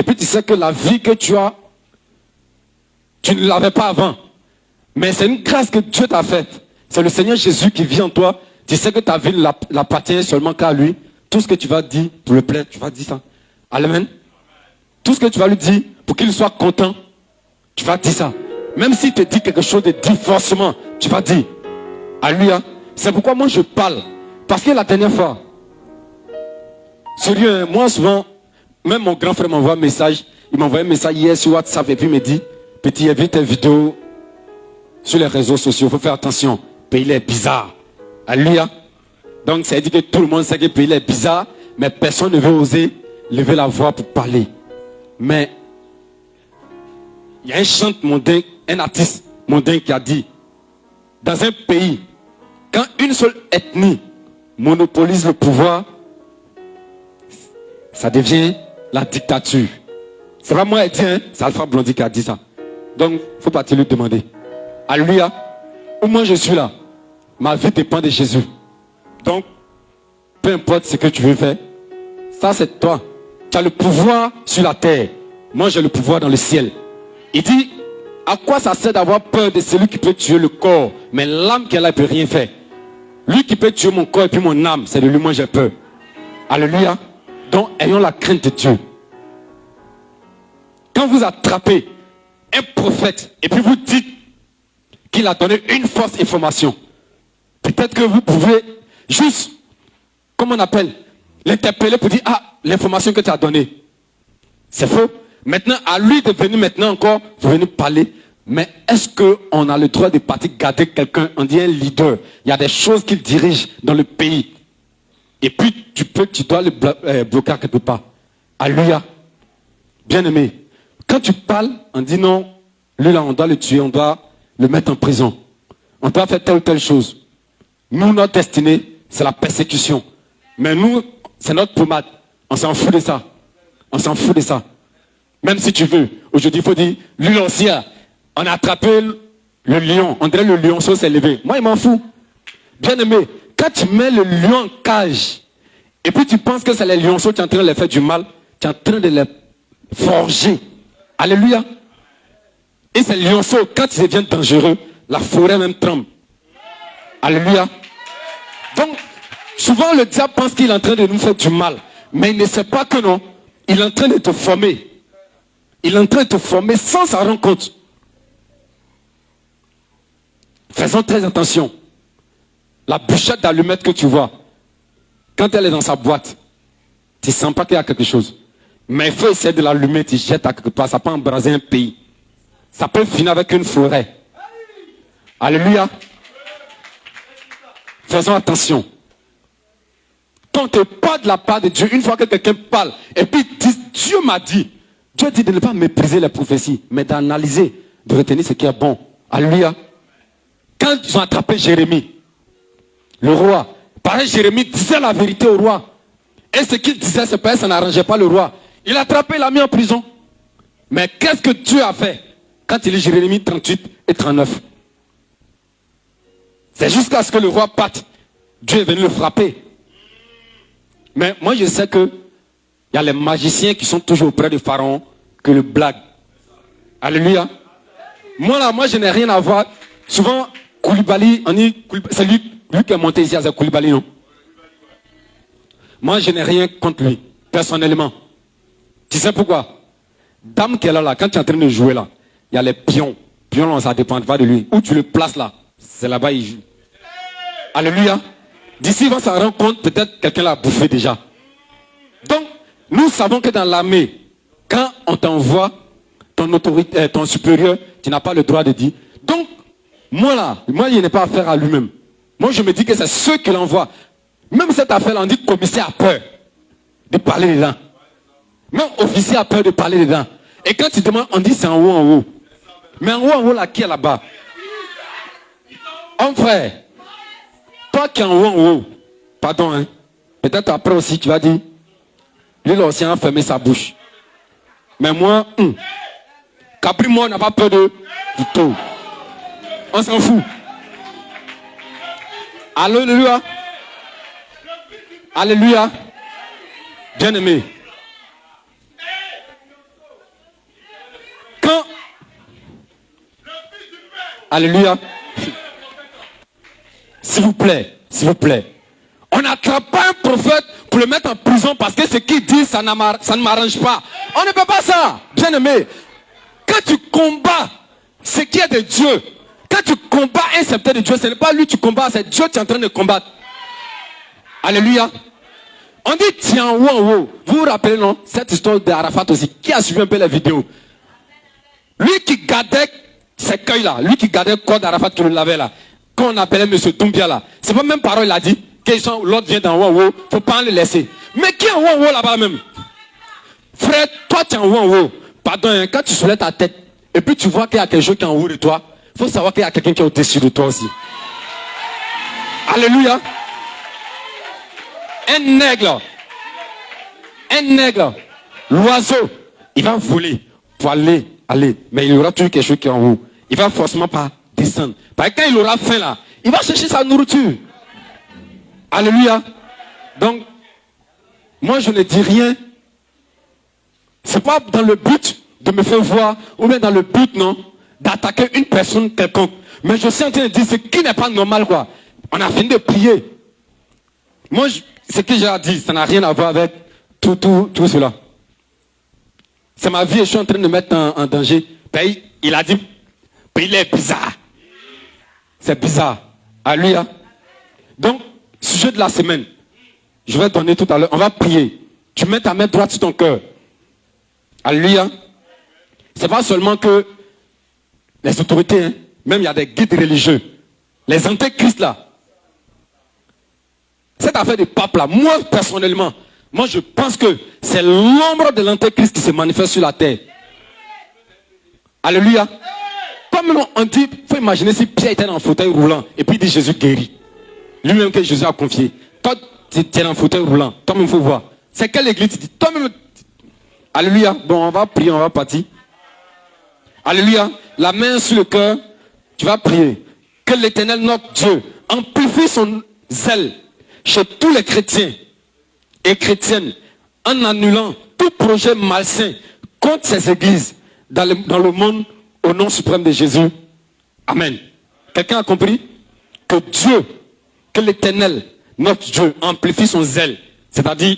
Et puis tu sais que la vie que tu as, tu ne l'avais pas avant. Mais c'est une grâce que Dieu t'a faite. C'est le Seigneur Jésus qui vit en toi. Tu sais que ta vie n'appartient seulement qu'à lui. Tout ce que tu vas dire pour le plaire, tu vas dire ça. Amen. Tout ce que tu vas lui dire pour qu'il soit content, tu vas dire ça. Même s'il te dit quelque chose de dit forcément, tu vas dire. Alléluia. C'est pourquoi moi je parle. Parce que la dernière fois, sérieux, moi souvent, même mon grand frère m'envoie un message. Il m'a envoyé un message hier sur WhatsApp et puis il me dit, petit, j'ai vu tes vidéos sur les réseaux sociaux, il faut faire attention. Le pays est bizarre. Alléluia. Donc ça veut dire que tout le monde sait que le pays est bizarre, mais personne ne veut oser lever la voix pour parler. Mais il y a un chant mondain, un artiste mondain qui a dit, dans un pays, quand une seule ethnie monopolise le pouvoir, ça devient la dictature. C'est pas moi qui ai dit, hein? C'est Alpha Blondy qui a dit ça. Donc, il ne faut pas te lui demander. Alléluia. Au moins je suis là. Ma vie dépend de Jésus. Donc, peu importe ce que tu veux faire, ça c'est toi. Tu as le pouvoir sur la terre. Moi j'ai le pouvoir dans le ciel. Il dit, à quoi ça sert d'avoir peur de celui qui peut tuer le corps, mais l'âme qui est là ne peut rien faire. Lui qui peut tuer mon corps et puis mon âme, c'est de lui moi j'ai peur. Alléluia. Donc ayons la crainte de Dieu. Quand vous attrapez un prophète et puis vous dites qu'il a donné une fausse information, peut-être que vous pouvez juste, comment on appelle, l'interpeller pour dire, ah, l'information que tu as donnée, c'est faux. Maintenant, à lui de venir maintenant encore, vous venez parler. Mais est-ce qu'on a le droit de partir garder quelqu'un, on dit un leader, il y a des choses qu'il dirige dans le pays. Et puis, tu dois le bloquer quelque part. Alléluia. Bien-aimé, quand tu parles, on dit non, lui là, on doit le tuer, on doit le mettre en prison. On doit faire telle ou telle chose. Nous, notre destinée, c'est la persécution. Mais nous, c'est notre pommade. On s'en fout de ça. On s'en fout de ça. Même si tu veux. Aujourd'hui, il faut dire, lui l'ancien, on a attrapé le lion. On dirait le lionceau s'est levé. Moi, il m'en fout. Bien aimé, quand tu mets le lion en cage, et puis tu penses que c'est les lionceaux qui sont en train de les faire du mal, tu es en train de les forger. Alléluia. Et ces lionceaux, quand ils deviennent dangereux, la forêt même tremble. Alléluia. Donc, souvent le diable pense qu'il est en train de nous faire du mal. Mais il ne sait pas que non. Il est en train de te former. Il est en train de te former sans s'en rendre compte. Faisons très attention. La bûchette d'allumettes que tu vois, quand elle est dans sa boîte, tu ne sens pas qu'il y a quelque chose. Mais il faut essayer de l'allumer, tu jettes à quelque part. Ça peut embraser un pays. Ça peut finir avec une forêt. Alléluia. Faisons attention. Quand tu pas de la part de Dieu, une fois que quelqu'un parle, et puis dit, Dieu m'a dit, Dieu dit de ne pas mépriser les prophéties, mais d'analyser, de retenir ce qui est bon. Alléluia. Quand ils ont attrapé Jérémie, le roi, pareil, Jérémie disait la vérité au roi. Et ce qu'il disait, c'est pas ça n'arrangeait pas le roi. Il l'a attrapé, il l'a mis en prison. Mais qu'est-ce que Dieu a fait quand il lit Jérémie 38 et 39? C'est jusqu'à ce que le roi parte. Dieu est venu le frapper. Mais moi je sais que il y a les magiciens qui sont toujours auprès de Pharaon que le blague. Alléluia. Moi là, moi je n'ai rien à voir. Souvent, Koulibaly, c'est lui qui est monté ici à Koulibaly, non? Moi je n'ai rien contre lui, personnellement. Tu sais pourquoi? Dame qui est là, quand tu es en train de jouer là, il y a les pions. Pions là, ça ne dépend pas de lui. Où tu le places là, c'est là-bas il joue. Alléluia. D'ici, il va s'en rendre compte, peut-être quelqu'un l'a bouffé déjà. Donc, nous savons que dans l'armée, quand on t'envoie, ton autorité, ton supérieur, tu n'as pas le droit de dire. Donc, moi, il n'est pas affaire à lui-même. Moi, je me dis que c'est ceux qui l'envoient. Même cette affaire-là, on dit que le commissaire a peur de parler dedans. Même officier a peur de parler dedans. Et quand tu demandes, on dit c'est en haut. Mais en haut, là, qui est là-bas? Homme frère. Toi qui es en haut, pardon, hein. Peut-être après aussi tu vas dire, lui l'ancien a fermé sa bouche. Mais moi, Capri, moi, on n'a pas peur de tout. On s'en fout. Alléluia. Alléluia. Bien aimé. Alléluia. S'il vous plaît, s'il vous plaît. On n'attrape pas un prophète pour le mettre en prison parce que ce qu'il dit, ça ne m'arrange pas. On ne peut pas ça, bien aimé. Quand tu combats ce qui est de Dieu, quand tu combats un sceptre de Dieu, ce n'est pas lui que tu combats, c'est Dieu qui est en train de combattre. Alléluia. On dit tiens en haut. Vous vous rappelez, non? Cette histoire d'Arafat aussi. Qui a suivi un peu la vidéo? Lui qui gardait ses cueils là, lui qui gardait le corps d'Arafat qui le lavait là, qu'on appelait M. Doumbia là. C'est pas même parole, il a dit. L'autre vient d'en haut, il ne faut pas le laisser. Mais qui est en haut là-bas même? Frère, toi tu es en haut. Pardon, hein, quand tu soulèves ta tête, et puis tu vois qu'il y a quelque chose qui est en haut de toi, il faut savoir qu'il y a quelqu'un qui est au-dessus de toi aussi. Alléluia. Un aigle, l'oiseau, il va voler pour aller. Mais il y aura toujours quelque chose qui est en haut. Il va forcément pas descendre. Parce que quand il aura faim là, il va chercher sa nourriture. Alléluia. Donc, moi je ne dis rien. C'est pas dans le but de me faire voir, ou bien dans le but, non, d'attaquer une personne quelconque. Mais je suis en train de dire ce qui n'est pas normal, quoi. On a fini de prier. Moi, ce que j'ai dit, ça n'a rien à voir avec tout cela. C'est ma vie et je suis en train de mettre en danger. Puis, il a dit, puis il est bizarre. C'est bizarre. Alléluia. Donc, sujet de la semaine. Je vais donner tout à l'heure. On va prier. Tu mets ta main droite sur ton cœur. Alléluia. C'est pas seulement que les autorités, hein, même il y a des guides religieux. Les antéchrists là. Cette affaire du pape là, moi personnellement, moi je pense que c'est l'ombre de l'antéchrist qui se manifeste sur la terre. Alléluia. Comme on dit, il faut imaginer si Pierre était dans un fauteuil roulant et puis il dit Jésus guérit. Lui-même que Jésus a confié. Toi, tu es dans un fauteuil roulant. Toi-même, il faut voir. C'est quelle église tu dis? Toi-même. Alléluia. Bon, on va prier, on va partir. Alléluia. La main sur le cœur. Tu vas prier. Que l'Éternel, notre Dieu, amplifie son zèle chez tous les chrétiens et chrétiennes en annulant tout projet malsain contre ces églises dans le monde au nom suprême de Jésus. Amen. Quelqu'un a compris? Que Dieu, que l'Éternel, notre Dieu, amplifie son zèle. C'est-à-dire,